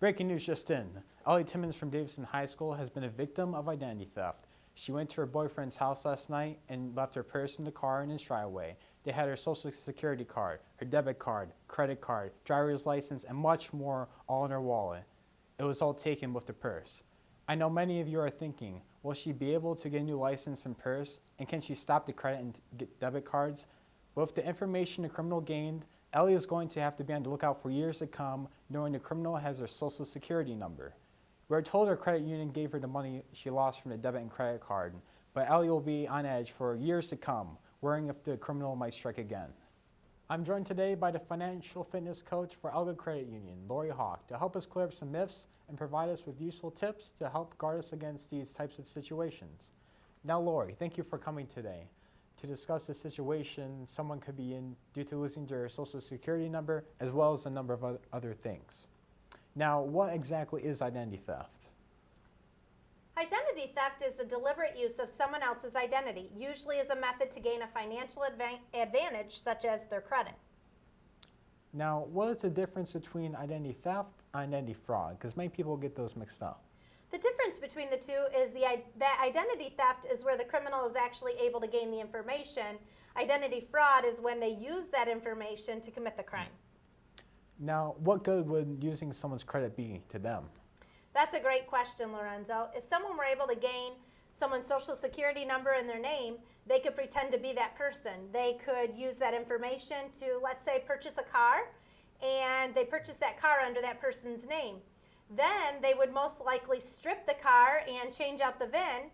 Breaking news just in. Ellie Timmons from Davidson High School has been a victim of identity theft. She went to her boyfriend's house last night and left her purse in the car in his driveway. They had her social security card, her debit card, credit card, driver's license, and much more all in her wallet. It was all taken with the purse. I know many of you are thinking, will she be able to get a new license and purse? And can she stop the credit and debit cards? With the information the criminal gained, Ellie is going to have to be on the lookout for years to come, knowing the criminal has her social security number. We are told her credit union gave her the money she lost from the debit and credit card, but Ellie will be on edge for years to come, worrying if the criminal might strike again. I'm joined today by the financial fitness coach for Elga Credit Union, Lori Hawk, to help us clear up some myths and provide us with useful tips to help guard us against these types of situations. Now, Lori, thank you for coming today to discuss the situation someone could be in due to losing their social security number, as well as a number of other things. Now, what exactly is identity theft? Identity theft is the deliberate use of someone else's identity, usually as a method to gain a financial advantage, such as their credit. Now, what is the difference between identity theft and identity fraud? Because many people get those mixed up. The difference between the two is that identity theft is where the criminal is actually able to gain the information. Identity fraud is when they use that information to commit the crime. Now, what good would using someone's credit be to them? That's a great question, Lorenzo. If someone were able to gain someone's social security number and their name, they could pretend to be that person. They could use that information to, let's say, purchase a car, and they purchase that car under that person's name. Then they would most likely strip the car and change out the VIN,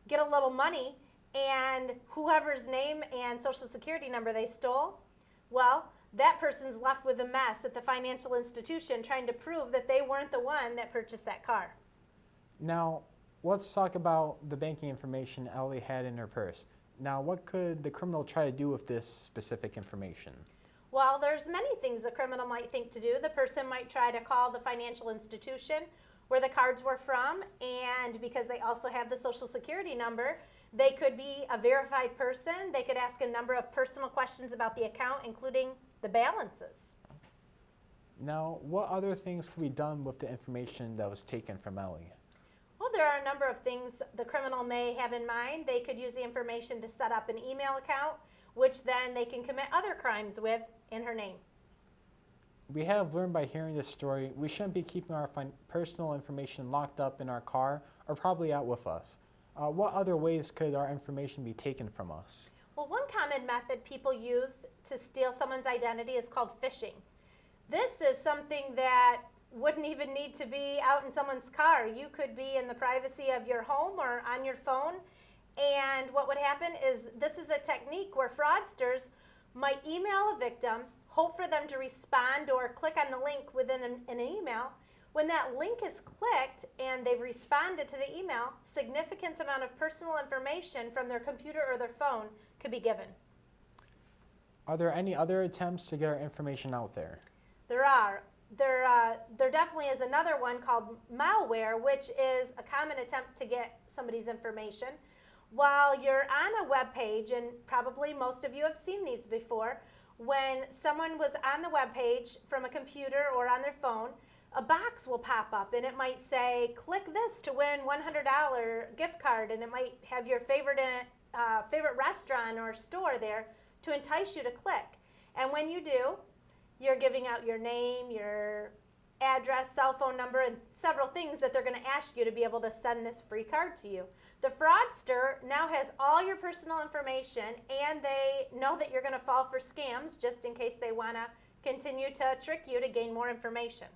get a little money, and whoever's name and social security number they stole, well, that person's left with a mess at the financial institution trying to prove that they weren't the one that purchased that car. Now, let's talk about the banking information Ellie had in her purse. Now, what could the criminal try to do with this specific information? Well, there's many things a criminal might think to do. The person might try to call the financial institution where the cards were from, and because they also have the social security number, they could be a verified person. They could ask a number of personal questions about the account, including the balances. Now, what other things could be done with the information that was taken from Ellie? Well, there are a number of things the criminal may have in mind. They could use the information to set up an email account, which then they can commit other crimes with in her name. We have learned by hearing this story, we shouldn't be keeping our personal information locked up in our car or probably out with us. What other ways could our information be taken from us? Well, one common method people use to steal someone's identity is called phishing. This is something that wouldn't even need to be out in someone's car. You could be in the privacy of your home or on your phone, and what would happen is this is a technique where fraudsters might email a victim, hope for them to respond or click on the link within an email. When that link is clicked and they've responded to the email, significant amount of personal information from their computer or their phone could be given. Are there any other attempts to get our information out there? There are. There definitely is another one called malware, which is a common attempt to get somebody's information. While you're on a web page, and probably most of you have seen these before, when someone was on the web page from a computer or on their phone, a box will pop up and it might say, click this to win $100 gift card, and it might have your favorite restaurant or store there to entice you to click. And when you do, you're giving out your name, your address, cell phone number, and several things that they're going to ask you to be able to send this free card to you. The fraudster now has all your personal information, and they know that you're going to fall for scams just in case they want to continue to trick you to gain more information.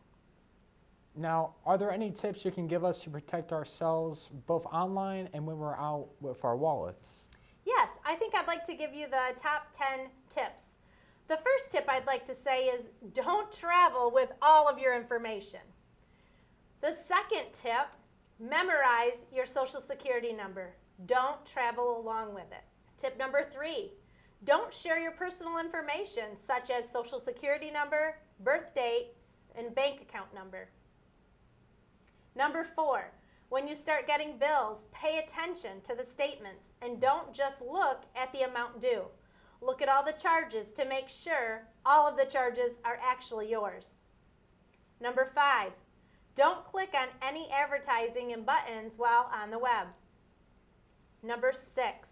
Now, are there any tips you can give us to protect ourselves both online and when we're out with our wallets? Yes, I think I'd like to give you the top 10 tips. The first tip I'd like to say is don't travel with all of your information. The second tip, memorize your social security number. Don't travel along with it. Tip number 3, don't share your personal information such as social security number, birth date, and bank account number. Number 4, when you start getting bills, pay attention to the statements and don't just look at the amount due. Look at all the charges to make sure all of the charges are actually yours. Number 5, Don't click on any advertising and buttons while on the web. Number 6,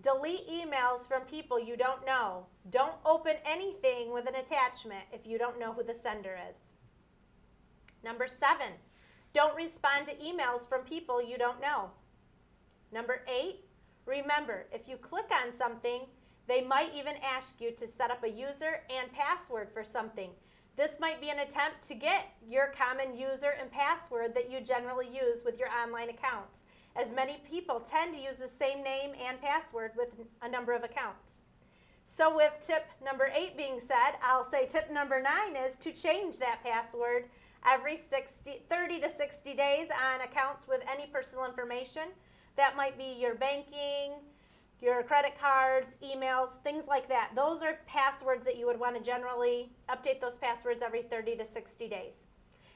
delete emails from people you don't know. Don't open anything with an attachment if you don't know who the sender is. Number 7, don't respond to emails from people you don't know. Number 8, remember, if you click on something, they might even ask you to set up a user and password for something. This might be an attempt to get your common user and password that you generally use with your online accounts, as many people tend to use the same name and password with a number of accounts. So with tip number 8 being said, I'll say tip number 9 is to change that password every 30 to 60 days on accounts with any personal information. That might be your banking, your credit cards, emails, things like that. Those are passwords that you would want to generally update those passwords every 30 to 60 days.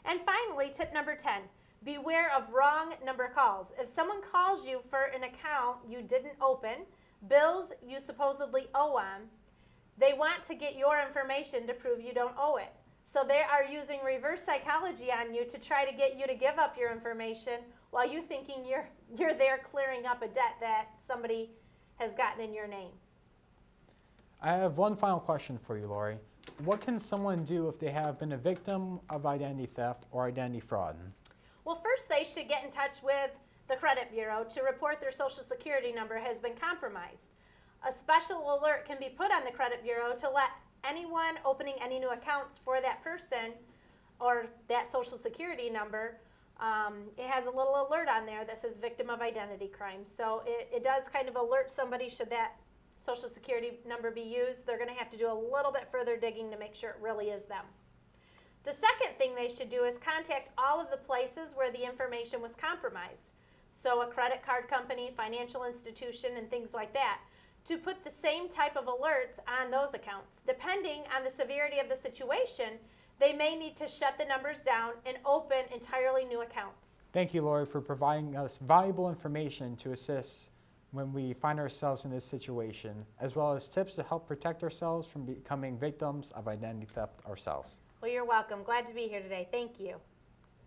And finally, tip number 10, beware of wrong number calls. If someone calls you for an account you didn't open, bills you supposedly owe on, they want to get your information to prove you don't owe it. So they are using reverse psychology on you to try to get you to give up your information while you thinking you're there clearing up a debt that somebody has gotten in your name. I have one final question for you, Lori. What can someone do if they have been a victim of identity theft or identity fraud? Well, first they should get in touch with the credit bureau to report their social security number has been compromised. A special alert can be put on the credit bureau to let anyone opening any new accounts for that person or that social security number, it has a little alert on there that says victim of identity crime. So it does kind of alert somebody should that social security number be used. They're going to have to do a little bit further digging to make sure it really is them. The second thing they should do is contact all of the places where the information was compromised. So a credit card company, financial institution, and things like that, to put the same type of alerts on those accounts. Depending on the severity of the situation, they may need to shut the numbers down and open entirely new accounts. Thank you, Lori, for providing us valuable information to assist when we find ourselves in this situation, as well as tips to help protect ourselves from becoming victims of identity theft ourselves. Well, you're welcome. Glad to be here today. Thank you.